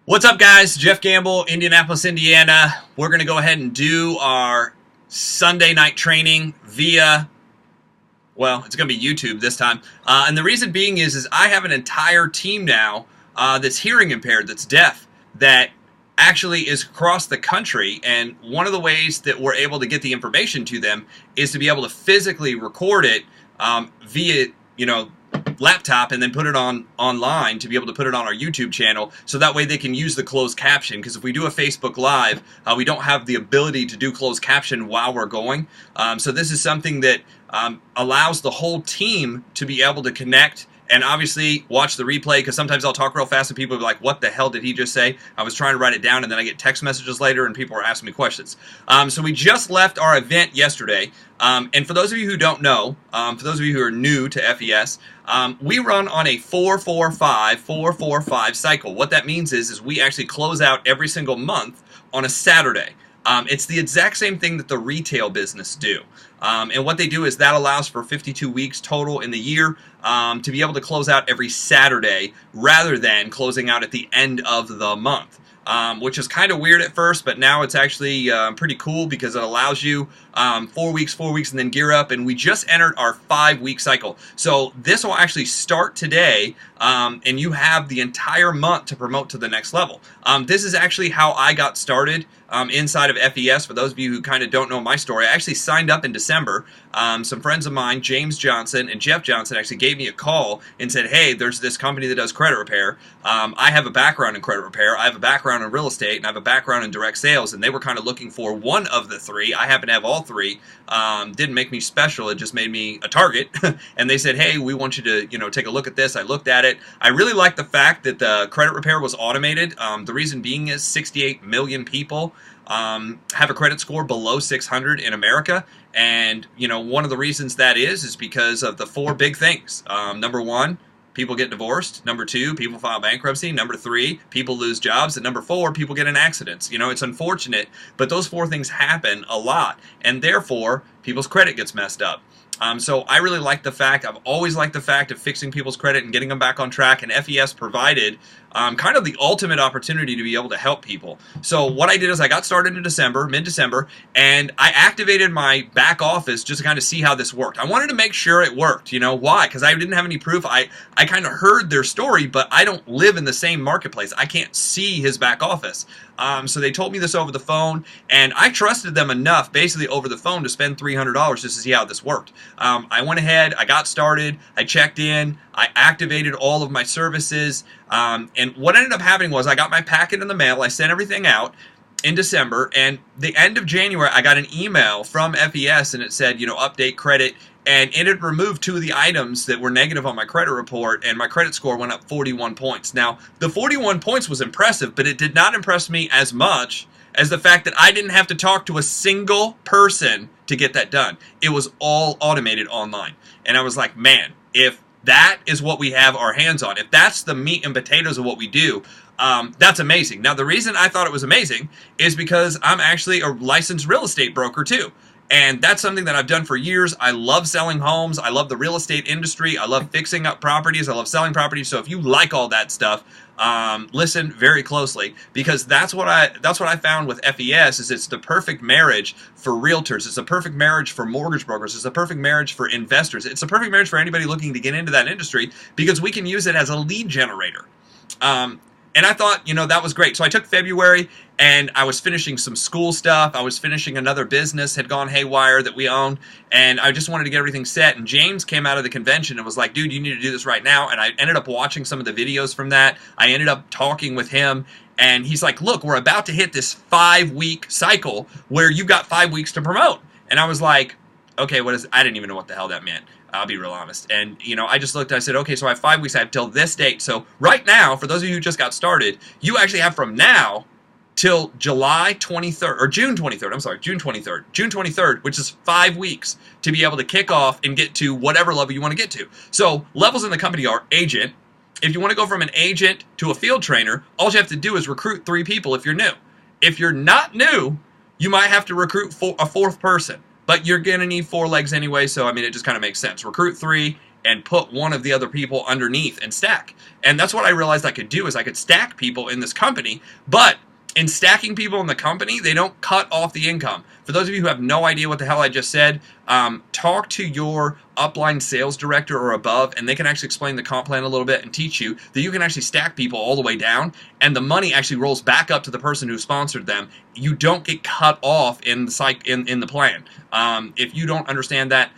What's up, guys? Jeff Gamble, Indianapolis, Indiana. We're going to go ahead and do our Sunday night training via, well, it's going to be YouTube this time. And the reason being is I have an entire team now that's hearing impaired, that's deaf, that actually is across the country. And one of the ways that we're able to get the information to them is to be able to physically record it via, laptop and then put it online to be able to put it on our YouTube channel, so that way they can use the closed caption. Because if we do a Facebook Live, we don't have the ability to do closed caption while we're going. So this is something that allows the whole team to be able to connect and obviously watch the replay, because sometimes I'll talk real fast and people will be like, what the hell did he just say? I was trying to write it down, and then I get text messages later and people are asking me questions. So we just left our event yesterday. And for those of you who don't know, for those of you who are new to FES, we run on a 4-4-5 cycle. What that means is we actually close out every single month on a Saturday. It's the exact same thing that the retail business do. And what they do is that allows for 52 weeks total in the year to be able to close out every Saturday rather than closing out at the end of the month. Which is kind of weird at first, but now it's actually pretty cool because it allows you 4 weeks, and then gear up. And we just entered our 5-week cycle. So this will actually start today, and you have the entire month to promote to the next level. This is actually how I got started inside of FES. For those of you who kind of don't know my story, I actually signed up in December. Some friends of mine, James Johnson and Jeff Johnson, actually gave me a call and said, hey, there's this company that does credit repair. I have a background in credit repair. I have a background in real estate, and I have a background in direct sales, and they were kind of looking for one of the three. I happen to have all three. Didn't make me special. It just made me a target. And they said, hey, we want you to, take a look at this. I looked at it. I really liked the fact that the credit repair was automated. The reason being is 68 million people have a credit score below 600 in America. And, one of the reasons that is because of the four big things. Number one, people get divorced. Number two, people file bankruptcy. Number three, people lose jobs. And number four, people get in accidents. It's unfortunate, but those four things happen a lot. And therefore, people's credit gets messed up. So I really like the fact, I've always liked the fact of fixing people's credit and getting them back on track, and FES provided kind of the ultimate opportunity to be able to help people. So what I did is I got started in December, mid-December, and I activated my back office just to kind of see how this worked. I wanted to make sure it worked. Why? Because I didn't have any proof. I kind of heard their story, but I don't live in the same marketplace. I can't see his back office. So they told me this over the phone, and I trusted them enough basically over the phone to spend $300 just to see how this worked. I went ahead, I got started, I checked in, I activated all of my services, and what ended up happening was I got my packet in the mail, I sent everything out in December, and the end of January I got an email from FES, and it said, update credit, and it had removed 2 of the items that were negative on my credit report, and my credit score went up 41 points. Now, the 41 points was impressive, but it did not impress me as much as the fact that I didn't have to talk to a single person to get that done. It was all automated online. And I was like, man, if that is what we have our hands on, if that's the meat and potatoes of what we do, that's amazing. Now, the reason I thought it was amazing is because I'm actually a licensed real estate broker too. And that's something that I've done for years. I love selling homes. I love the real estate industry. I love fixing up properties. I love selling properties. So if you like all that stuff, listen very closely, because that's what I found with FES is it's the perfect marriage for realtors. It's the perfect marriage for mortgage brokers. It's the perfect marriage for investors. It's the perfect marriage for anybody looking to get into that industry, because we can use it as a lead generator. And I thought, that was great. So I took February, and I was finishing some school stuff. I was finishing another business, had gone haywire that we owned, and I just wanted to get everything set. And James came out of the convention and was like, dude, you need to do this right now. And I ended up watching some of the videos from that. I ended up talking with him, and he's like, look, we're about to hit this 5-week cycle where you've got 5 weeks to promote. And I was like, okay, I didn't even know what the hell that meant. I'll be real honest. And, I just looked, I said, okay, so I have 5 weeks. I have till this date. So right now, for those of you who just got started, you actually have from now till July 23rd, or June 23rd, June 23rd, which is 5 weeks to be able to kick off and get to whatever level you want to get to. So levels in the company are agent. If you want to go from an agent to a field trainer, all you have to do is recruit 3 people if you're new. If you're not new, you might have to recruit a 4th person. But you're going to need 4 legs anyway, so, it just kind of makes sense. Recruit 3 and put one of the other people underneath and stack. And that's what I realized I could do, is I could stack people in this company, but in stacking people in the company, they don't cut off the income. For those of you who have no idea what the hell I just said, talk to your upline sales director or above, and they can actually explain the comp plan a little bit and teach you that you can actually stack people all the way down, and the money actually rolls back up to the person who sponsored them. You don't get cut off in the plan. If you don't understand that,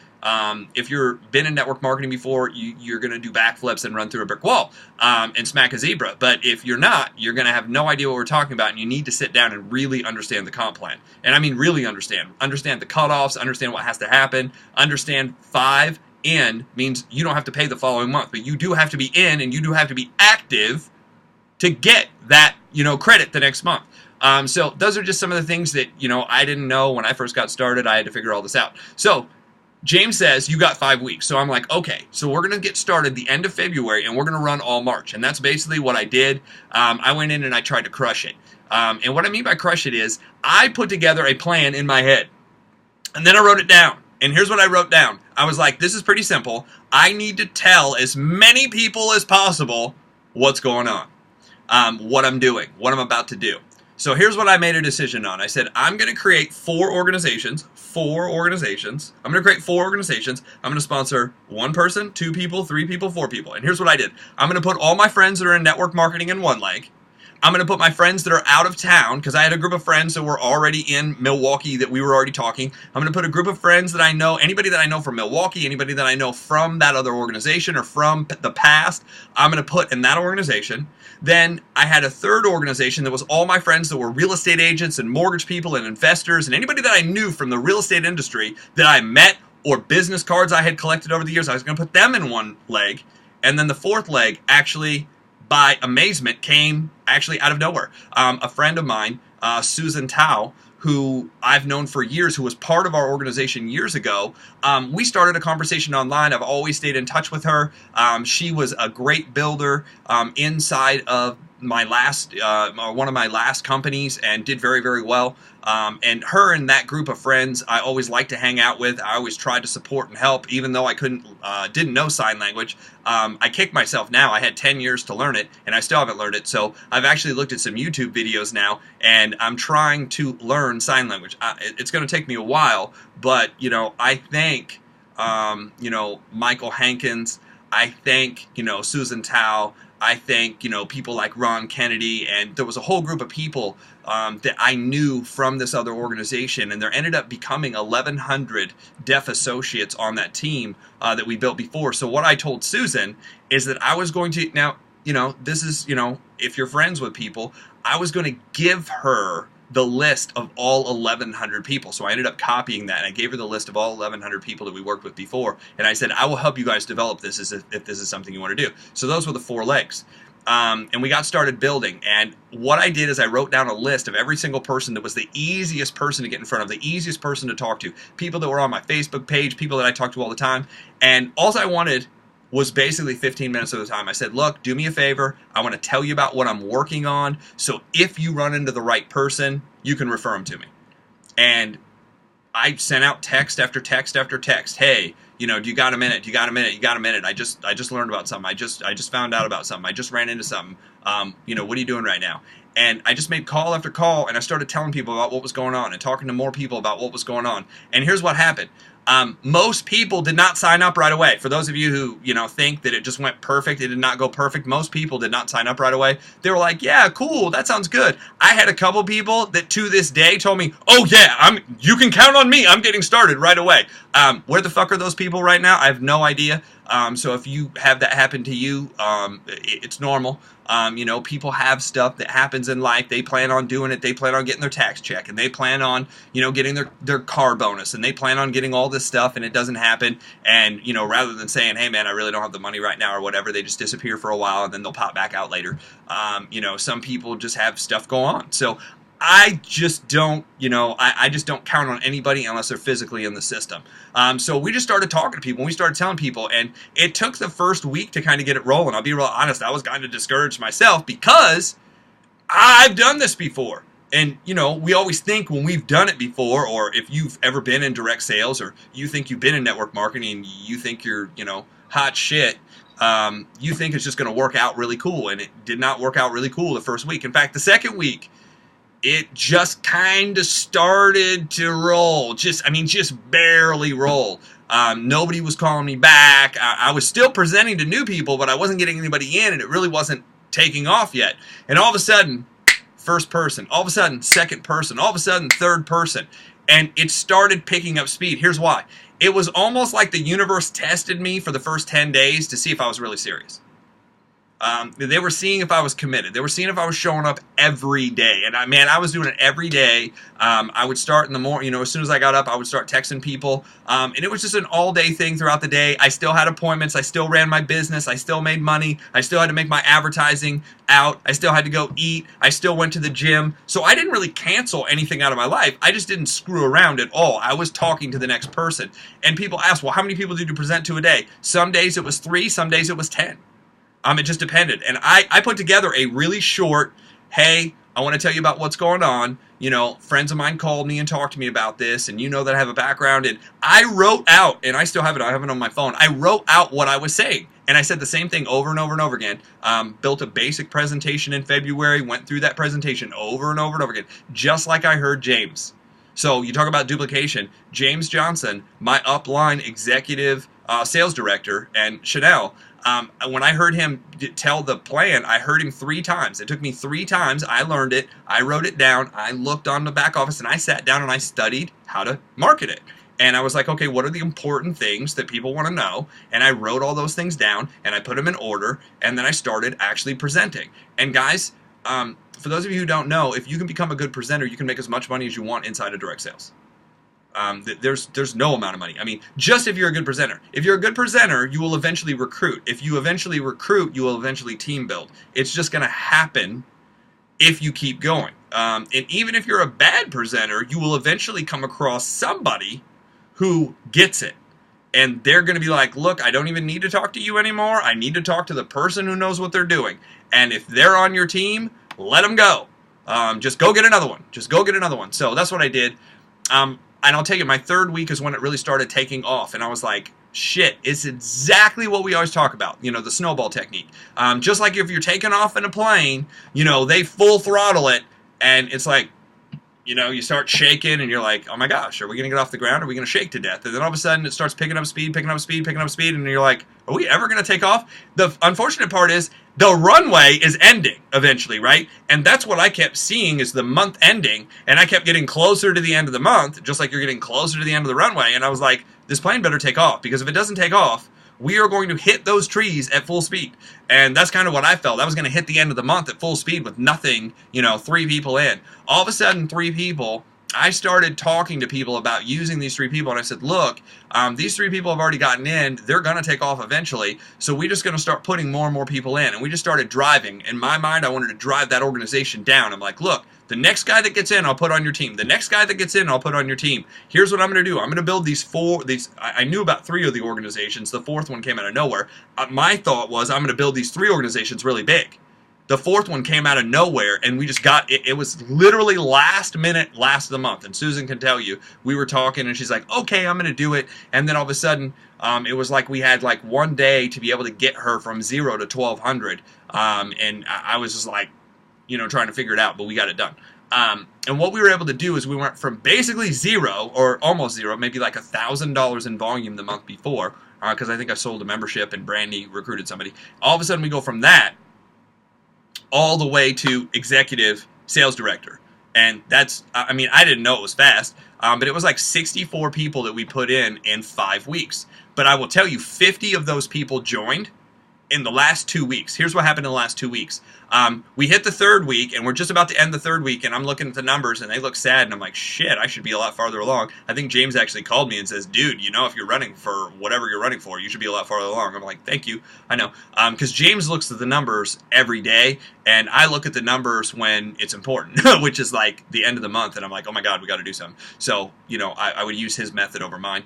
if you've been in network marketing before, you're going to do backflips and run through a brick wall and smack a zebra. But if you're not, you're going to have no idea what we're talking about, and you need to sit down and really understand the comp plan. And I mean really understand. Understand the cutoffs, understand what has to happen, understand 5 in means you don't have to pay the following month, but you do have to be in and you do have to be active to get that, credit the next month. So those are just some of the things that, I didn't know when I first got started. I had to figure all this out. So James says, you got 5 weeks. So I'm like, okay, so we're going to get started the end of February, and we're going to run all March. And that's basically what I did. I went in and I tried to crush it. And what I mean by crush it is I put together a plan in my head, and then I wrote it down. And here's what I wrote down. I was like, this is pretty simple. I need to tell as many people as possible what's going on, what I'm doing, what I'm about to do. So here's what I made a decision on. I said, I'm going to create 4 organizations. I'm going to create 4 organizations. I'm going to sponsor 1 person, 2 people, 3 people, 4 people. And here's what I did. I'm going to put all my friends that are in network marketing in one leg. I'm going to put my friends that are out of town, because I had a group of friends that were already in Milwaukee that we were already talking. I'm going to put a group of friends that I know, anybody that I know from Milwaukee, anybody that I know from that other organization or from the past, I'm going to put in that organization. Then I had a 3rd organization that was all my friends that were real estate agents and mortgage people and investors and anybody that I knew from the real estate industry that I met or business cards I had collected over the years. I was going to put them in one leg. And then the 4th leg actually, by amazement, came actually out of nowhere. A friend of mine, Susan Tao, who I've known for years, who was part of our organization years ago, we started a conversation online. I've always stayed in touch with her. She was a great builder inside of my last, one of my last companies, and did very, very well. And her and that group of friends, I always liked to hang out with. I always tried to support and help, even though I didn't know sign language. I kick myself now. I had 10 years to learn it, and I still haven't learned it. So I've actually looked at some YouTube videos now, and I'm trying to learn sign language. It's going to take me a while, but, I thank, Michael Hankins. I thank, Susan Tao. I thank, people like Ron Kennedy, and there was a whole group of people that I knew from this other organization, and there ended up becoming 1,100 deaf associates on that team that we built before. So what I told Susan is that I was going to, now, this is, if you're friends with people, I was going to give her the list of all 1,100 people. So I ended up copying that, and I gave her the list of all 1,100 people that we worked with before, and I said, I will help you guys develop this if this is something you want to do. So those were the 4 legs. And we got started building, and what I did is I wrote down a list of every single person that was the easiest person to get in front of, the easiest person to talk to, people that were on my Facebook page, people that I talked to all the time, and all I wanted was basically 15 minutes of the time. I said, look, do me a favor. I want to tell you about what I'm working on, so if you run into the right person, you can refer them to me. And I sent out text after text after text. Hey, do you got a minute? Do you got a minute? You got a minute? I just learned about something. I just found out about something. I just ran into something. What are you doing right now? And I just made call after call, and I started telling people about what was going on and talking to more people about what was going on. And here's what happened. Most people did not sign up right away. For those of you who, think that it just went perfect, it did not go perfect. Most people did not sign up right away. They were like, yeah, cool, that sounds good. I had a couple people that to this day told me, oh yeah, you can count on me. I'm getting started right away. Where the fuck are those people right now? I have no idea. So if you have that happen to you, it's normal. People have stuff that happens in life. They plan on doing it. They plan on getting their tax check, and they plan on, getting their car bonus, and they plan on getting all this stuff, and it doesn't happen. And, rather than saying, hey man, I really don't have the money right now or whatever, they just disappear for a while and then they'll pop back out later. Some people just have stuff go on. So I just don't, I just don't count on anybody unless they're physically in the system. So we just started talking to people, and we started telling people, and it took the first week to kind of get it rolling. I'll be real honest, I was kind of discouraged myself because I've done this before. And, we always think when we've done it before, or if you've ever been in direct sales, or you think you've been in network marketing and you think you're, hot shit, you think it's just going to work out really cool. And it did not work out really cool the first week. In fact, the second week, it just kind of started to roll. Just barely roll. Nobody was calling me back. I was still presenting to new people, but I wasn't getting anybody in, and it really wasn't taking off yet. And all of a sudden, first person. All of a sudden, second person. All of a sudden, third person. And it started picking up speed. Here's why. It was almost like the universe tested me for the first 10 days to see if I was really serious. They were seeing if I was committed. They were seeing if I was showing up every day. And I was doing it every day. I would start in the morning, as soon as I got up, I would start texting people. And it was just an all-day thing throughout the day. I still had appointments. I still ran my business. I still made money. I still had to make my advertising out. I still had to go eat. I still went to the gym. So I didn't really cancel anything out of my life. I just didn't screw around at all. I was talking to the next person. And people ask, well, how many people did you present to a day? Some days it was 3. Some days it was 10. It just depended. And I put together a really short, hey, I want to tell you about what's going on. Friends of mine called me and talked to me about this, and that I have a background. And I wrote out, and I still have it, I have it on my phone. I wrote out what I was saying. And I said the same thing over and over and over again. Built a basic presentation in February, went through that presentation over and over and over again, just like I heard James. So you talk about duplication. James Johnson, my upline executive sales director, and Chanel, when I heard him tell the plan, I heard him 3 times. It took me 3 times. I learned it. I wrote it down. I looked on the back office, and I sat down and I studied how to market it. And I was like, okay, what are the important things that people want to know? And I wrote all those things down, and I put them in order, and then I started actually presenting. And guys, for those of you who don't know, if you can become a good presenter, you can make as much money as you want inside of direct sales. There's no amount of money. Just if you're a good presenter. If you're a good presenter, you will eventually recruit. If you eventually recruit, you will eventually team build. It's just going to happen if you keep going. And even if you're a bad presenter, you will eventually come across somebody who gets it. And they're going to be like, look, I don't even need to talk to you anymore. I need to talk to the person who knows what they're doing. And if they're on your team, let them go. Just go get another one. Just go get another one. So that's what I did. And I'll tell you, my 3rd week is when it really started taking off. And I was like, shit, it's exactly what we always talk about, the snowball technique. Just like if you're taking off in a plane, they full throttle it. And it's like, you start shaking and you're like, oh my gosh, are we going to get off the ground? Are we going to shake to death? And then all of a sudden it starts picking up speed. And you're like, are we ever going to take off? The unfortunate part is the runway is ending eventually, right? And that's what I kept seeing is the month ending. And I kept getting closer to the end of the month, just like you're getting closer to the end of the runway. And I was like, this plane better take off, because if it doesn't take off, we are going to hit those trees at full speed. And that's kind of what I felt. I was going to hit the end of the month at full speed with nothing, 3 people in. All of a sudden, 3 people, I started talking to people about using these 3 people. And I said, look, these 3 people have already gotten in. They're going to take off eventually. So we're just going to start putting more and more people in. And we just started driving. In my mind, I wanted to drive that organization down. I'm like, look, the next guy that gets in, I'll put on your team. The next guy that gets in, I'll put on your team. Here's what I'm going to do. I'm going to build these 4. I knew about 3 of the organizations. The 4th one came out of nowhere. My thought was I'm going to build these 3 organizations really big. The 4th one came out of nowhere, and we just got it. It was literally last of the month. And Susan can tell you, we were talking, and she's like, okay, I'm going to do it. And then all of a sudden, it was like we had like 1 day to be able to get her from 0 to 1,200. And I was just like, trying to figure it out, but we got it done. And what we were able to do is we went from basically 0 or almost 0, maybe like $1,000 in volume the month before, because I think I sold a membership and Brandy recruited somebody. All of a sudden we go from that all the way to executive sales director. And that's, I didn't know it was fast, but it was like 64 people that we put in 5 weeks. But I will tell you, 50 of those people joined in the last 2 weeks. Here's what happened in the last 2 weeks. We hit the 3rd week, and we're just about to end the 3rd week, and I'm looking at the numbers, and they look sad, and I'm like, shit, I should be a lot farther along. I think James actually called me and says, dude, if you're running for whatever you're running for, you should be a lot farther along. I'm like, thank you. I know. Because James looks at the numbers every day, and I look at the numbers when it's important, which is like the end of the month, and I'm like, oh my God, we got to do something. So, I would use his method over mine.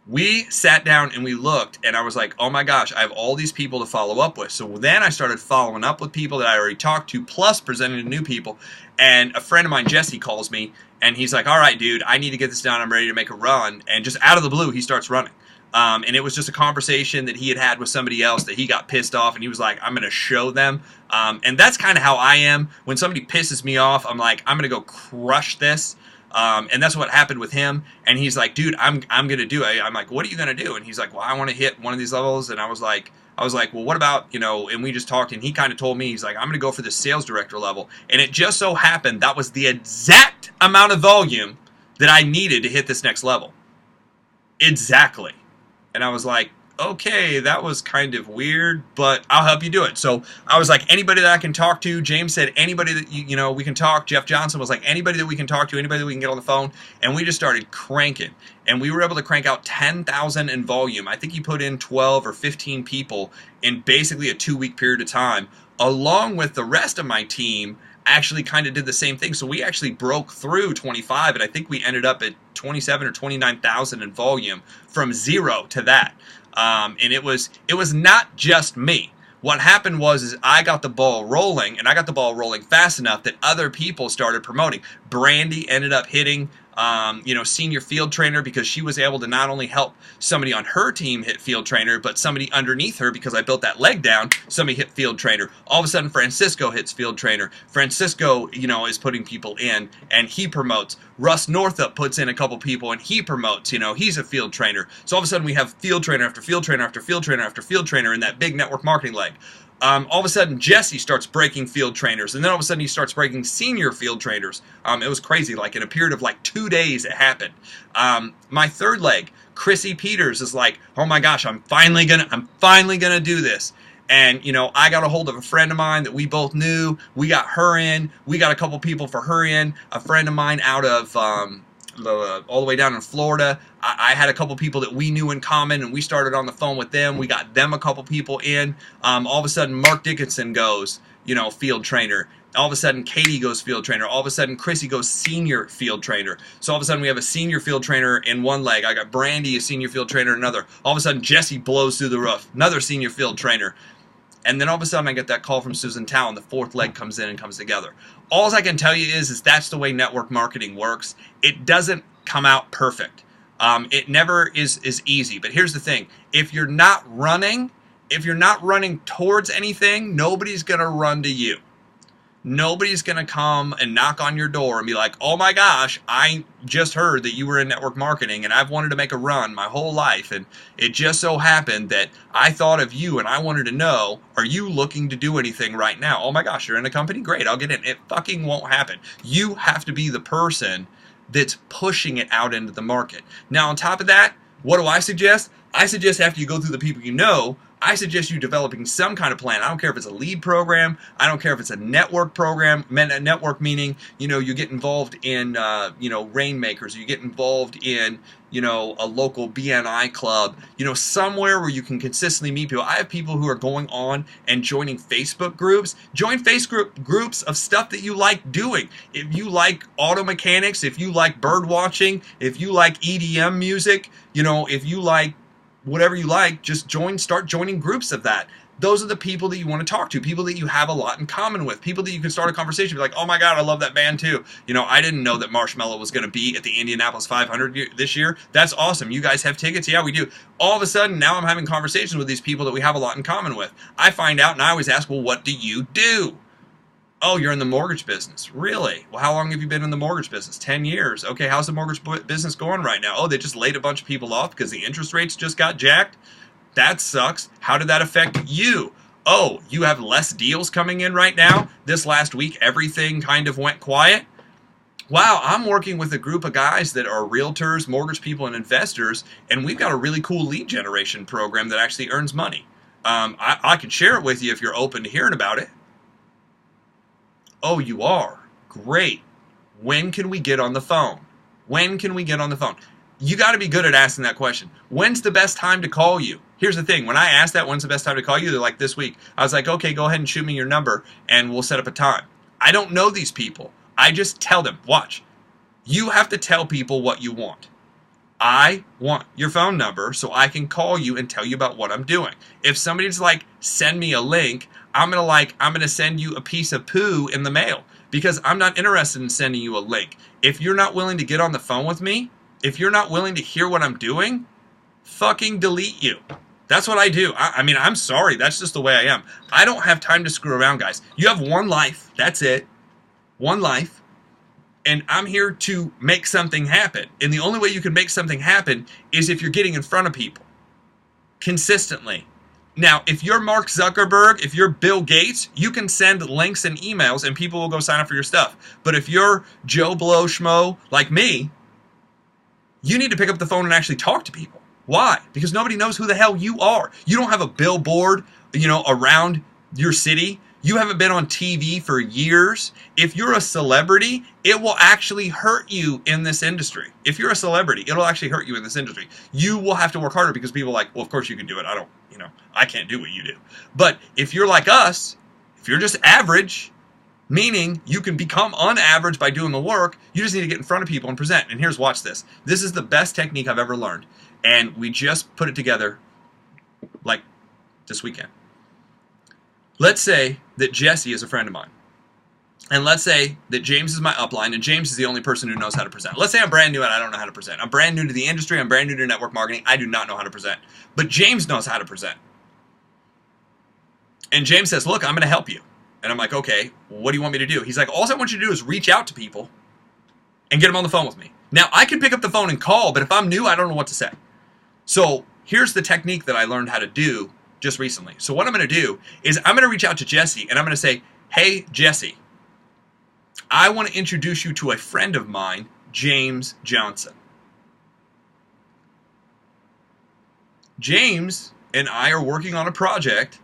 We sat down and we looked, and I was like, oh my gosh, I have all these people to follow up with. So then I started following up with people that I already talked to, plus presenting to new people. And a friend of mine, Jesse, calls me, and he's like, all right, dude, I need to get this done. I'm ready to make a run. And just out of the blue, he starts running. And it was just a conversation that he had had with somebody else that he got pissed off, and he was like, I'm going to show them. And that's kind of how I am. When somebody pisses me off, I'm like, I'm going to go crush this. And that's what happened with him. And he's like, dude, I'm going to do it. I'm like, what are you going to do? And he's like, well, I want to hit one of these levels. And I was like, well, what about, and we just talked, and he kind of told me, he's like, I'm going to go for the sales director level. And it just so happened that was the exact amount of volume that I needed to hit this next level. Exactly. And I was like, okay, that was kind of weird, but I'll help you do it. So I was like, anybody that I can talk to. James said, anybody that we can talk. Jeff Johnson was like, anybody that we can talk to, anybody that we can get on the phone. And we just started cranking. And we were able to crank out 10,000 in volume. I think he put in 12 or 15 people in basically a 2-week period of time, along with the rest of my team actually kind of did the same thing. So we actually broke through 25, and I think we ended up at 27 or 29,000 in volume from 0 to that. And it was not just me. What happened was I got the ball rolling, and I got the ball rolling fast enough that other people started promoting. Brandy ended up hitting senior field trainer, because she was able to not only help somebody on her team hit field trainer, but somebody underneath her, because I built that leg down, somebody hit field trainer. All of a sudden, Francisco hits field trainer. Francisco, is putting people in, and he promotes. Russ Northup puts in a couple people, and he promotes. He's a field trainer. So all of a sudden, we have field trainer after field trainer after field trainer after field trainer in that big network marketing leg. All of a sudden, Jesse starts breaking field trainers, and then all of a sudden he starts breaking senior field trainers. It was crazy. Like in a period of like 2 days, it happened. My third leg, Chrissy Peters, is like, oh my gosh, I'm finally gonna do this. And I got a hold of a friend of mine that we both knew. We got her in. We got a couple people for her in. A friend of mine out of all the way down in Florida. I had a couple people that we knew in common, and we started on the phone with them. We got them a couple people in. All of a sudden, Mark Dickinson goes, field trainer. All of a sudden, Katie goes field trainer. All of a sudden, Chrissy goes senior field trainer. So all of a sudden, we have a senior field trainer in one leg. I got Brandy, a senior field trainer, in another. All of a sudden, Jesse blows through the roof. Another senior field trainer. And then all of a sudden, I get that call from Susan Tao, and the fourth leg comes in and comes together. All I can tell you is that's the way network marketing works. It doesn't come out perfect. It never is easy. But here's the thing: if you're not running towards anything, nobody's gonna run to you. Nobody's going to come and knock on your door and be like, oh my gosh, I just heard that you were in network marketing and I've wanted to make a run my whole life, and it just so happened that I thought of you and I wanted to know, are you looking to do anything right now? Oh my gosh, you're in a company? Great, I'll get in. It fucking won't happen. You have to be the person that's pushing it out into the market. Now, on top of that, what do I suggest? I suggest after you go through the people you know, I suggest you developing some kind of plan. I don't care if it's a lead program. I don't care if it's a network program. Network meaning, you get involved in, rainmakers. You get involved in, a local BNI club. Somewhere where you can consistently meet people. I have people who are going on and joining Facebook groups. Join Facebook groups of stuff that you like doing. If you like auto mechanics, if you like bird watching, if you like EDM music, if you like whatever you like, just start joining groups of that. Those are the people that you want to talk to, people that you have a lot in common with, people that you can start a conversation with, like, oh my God, I love that band too. I didn't know that Marshmello was going to be at the Indianapolis 500 this year. That's awesome. You guys have tickets? Yeah, we do. All of a sudden, now I'm having conversations with these people that we have a lot in common with. I find out, and I always ask, well, what do you do? Oh, you're in the mortgage business. Really? Well, how long have you been in the mortgage business? 10 years. Okay, how's the mortgage business going right now? Oh, they just laid a bunch of people off because the interest rates just got jacked? That sucks. How did that affect you? Oh, you have less deals coming in right now? This last week, everything kind of went quiet? Wow, I'm working with a group of guys that are realtors, mortgage people, and investors, and we've got a really cool lead generation program that actually earns money. I can share it with you if you're open to hearing about it. Oh, you are? Great. When can we get on the phone? When can we get on the phone? You got to be good at asking that question. When's the best time to call you? Here's the thing. When I asked that, when's the best time to call you, they're like, this week. I was like, okay, go ahead and shoot me your number, and we'll set up a time. I don't know these people. I just tell them, watch. You have to tell people what you want. I want your phone number so I can call you and tell you about what I'm doing. If somebody's like, send me a link, I'm gonna send you a piece of poo in the mail, because I'm not interested in sending you a link. If you're not willing to get on the phone with me, if you're not willing to hear what I'm doing, fucking delete you. That's what I do. I mean, I'm sorry. That's just the way I am. I don't have time to screw around, guys. You have one life. That's it. One life. And I'm here to make something happen. And the only way you can make something happen is if you're getting in front of people consistently. Now, if you're Mark Zuckerberg, if you're Bill Gates, you can send links and emails and people will go sign up for your stuff. But if you're Joe Blow Schmo like me, you need to pick up the phone and actually talk to people. Why? Because nobody knows who the hell you are. You don't have a billboard, around your city. You haven't been on TV for years. If you're a celebrity, it will actually hurt you in this industry. If you're a celebrity, it'll actually hurt you in this industry. You will have to work harder because people are like, well, of course you can do it. I can't do what you do. But if you're like us, if you're just average, meaning you can become unaverage by doing the work, you just need to get in front of people and present. And watch this. This is the best technique I've ever learned. And we just put it together like this weekend. Let's say that Jesse is a friend of mine. And let's say that James is my upline, and James is the only person who knows how to present. Let's say I'm brand new and I don't know how to present. I'm brand new to the industry. I'm brand new to network marketing. I do not know how to present. But James knows how to present. And James says, look, I'm going to help you. And I'm like, okay, what do you want me to do? He's like, all I want you to do is reach out to people and get them on the phone with me. Now, I can pick up the phone and call, but if I'm new, I don't know what to say. So here's the technique that I learned how to do just recently. So what I'm going to do is I'm going to reach out to Jesse and I'm going to say, hey, Jesse, I want to introduce you to a friend of mine, James Johnson. James and I are working on a project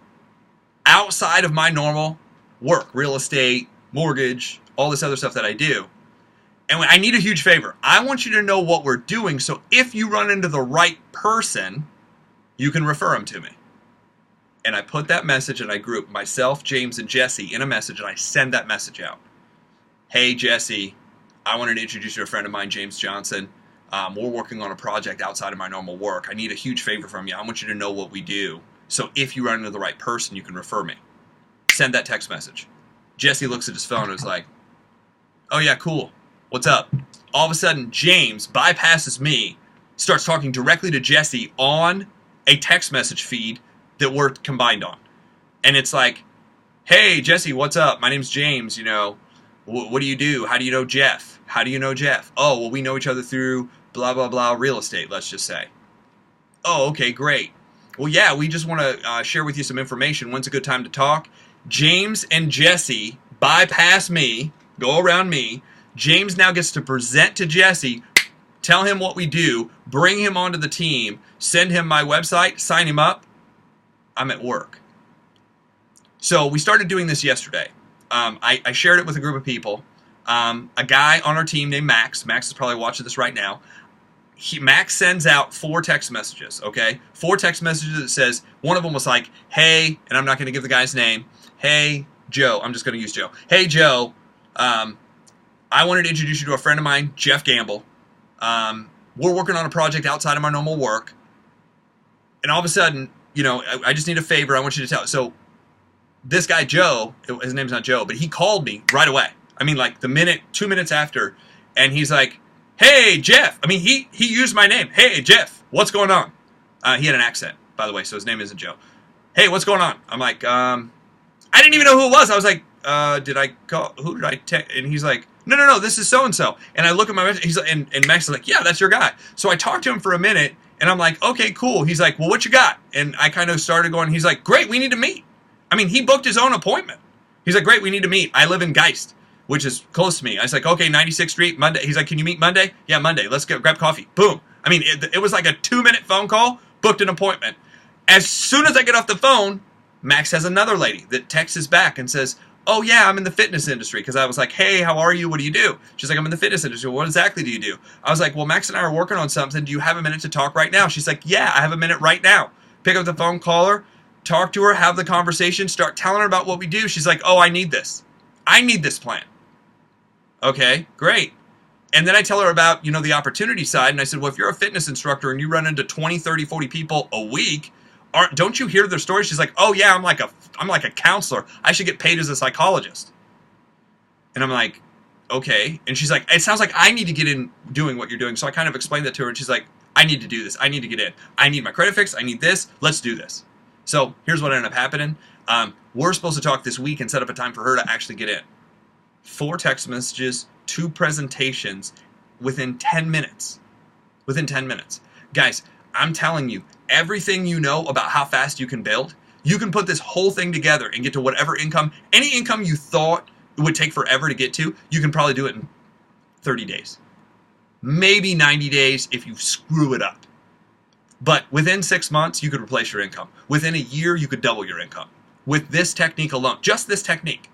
outside of my normal work, real estate, mortgage, all this other stuff that I do. And I need a huge favor. I want you to know what we're doing, so if you run into the right person, you can refer him to me. And I put that message and I group myself, James, and Jesse in a message, and I send that message out. Hey, Jesse, I wanted to introduce you to a friend of mine, James Johnson. We're working on a project outside of my normal work. I need a huge favor from you. I want you to know what we do, so if you run into the right person, you can refer me. Send that text message. Jesse looks at his phone and is like, oh yeah, cool. What's up? All of a sudden, James bypasses me, starts talking directly to Jesse on a text message feed that we're combined on. And it's like, hey, Jesse, what's up? My name's James, what do you do? How do you know Jeff? How do you know Jeff? Oh, well, we know each other through blah, blah, blah real estate, let's just say. Oh, okay, great. Well, yeah, we just want to share with you some information. When's a good time to talk? James and Jesse bypass me, go around me. James now gets to present to Jesse, tell him what we do, bring him onto the team, send him my website, sign him up. I'm at work. So we started doing this yesterday. I shared it with a group of people. A guy on our team named Max. Max is probably watching this right now. Max sends out 4 text messages, okay? 4 text messages that says, one of them was like, hey, and I'm not going to give the guy's name. Hey, Joe. I'm just going to use Joe. Hey, Joe. I wanted to introduce you to a friend of mine, JeffGamble. We're working on a project outside of my normal work. And all of a sudden, I just need a favor. I want you to tell. So this guy, Joe, his name's not Joe, but he called me right away. I mean, like 2 minutes after. And he's like, hey, Jeff. I mean, he used my name. Hey, Jeff, what's going on? He had an accent, by the way, so his name isn't Joe. Hey, what's going on? I'm like, I didn't even know who it was. I was like, did I call? Who did I text? And he's like, no, this is so-and-so. And I look at my message, he's like, and Max is like, yeah, that's your guy. So I talked to him for a minute, and I'm like, okay, cool. He's like, well, what you got? And I kind of started going, he's like, great, we need to meet. I mean, he booked his own appointment. He's like, great, we need to meet. I live in Geist, which is close to me. I was like, okay, 96th Street, Monday. He's like, can you meet Monday? Yeah, Monday. Let's grab coffee. Boom. I mean, it was like a 2-minute phone call, booked an appointment. As soon as I get off the phone, Max has another lady that texts us back and says, oh, yeah, I'm in the fitness industry. Because I was like, hey, how are you? What do you do? She's like, I'm in the fitness industry. What exactly do you do? I was like, well, Max and I are working on something. Do you have a minute to talk right now? She's like, yeah, I have a minute right now. Pick up the phone, call her, talk to her, have the conversation, start telling her about what we do. She's like, oh, I need this. I need this plan. Okay, great. And then I tell her about, the opportunity side. And I said, well, if you're a fitness instructor and you run into 20, 30, 40 people a week, don't you hear their stories? She's like, oh, yeah, I'm like a counselor. I should get paid as a psychologist. And I'm like, okay. And she's like, it sounds like I need to get in doing what you're doing. So I kind of explained that to her. And she's like, I need to do this. I need to get in. I need my credit fixed. I need this. Let's do this. So here's what ended up happening. We're supposed to talk this week and set up a time for her to actually get in. 4 text messages, 2 presentations within 10 minutes. Within 10 minutes. Guys, I'm telling you, everything you know about how fast you can build, you can put this whole thing together and get to whatever income, any income you thought it would take forever to get to, you can probably do it in 30 days. Maybe 90 days if you screw it up. But within 6 months, you could replace your income. Within a year, you could double your income. With this technique alone, just this technique.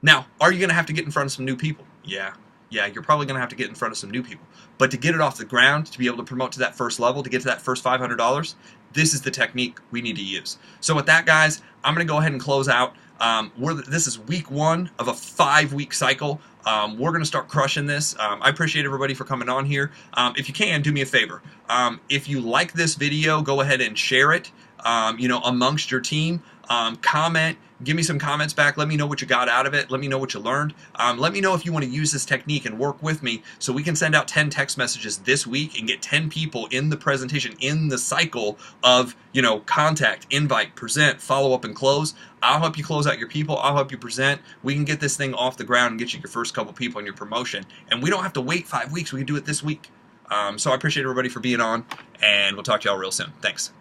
Now, are you going to have to get in front of some new people? Yeah, you're probably going to have to get in front of some new people. But to get it off the ground, to be able to promote to that first level, to get to that first $500, this is the technique we need to use. So with that, guys, I'm going to go ahead and close out. This is week 1 of a 5-week cycle. We're going to start crushing this. I appreciate everybody for coming on here. If you can, do me a favor. If you like this video, go ahead and share it, amongst your team. Comment. Give me some comments back. Let me know what you got out of it. Let me know what you learned. Let me know if you want to use this technique and work with me so we can send out 10 text messages this week and get 10 people in the presentation, in the cycle of, contact, invite, present, follow up, and close. I'll help you close out your people. I'll help you present. We can get this thing off the ground and get you your first couple people in your promotion. And we don't have to wait 5 weeks. We can do it this week. So I appreciate everybody for being on, and we'll talk to y'all real soon. Thanks.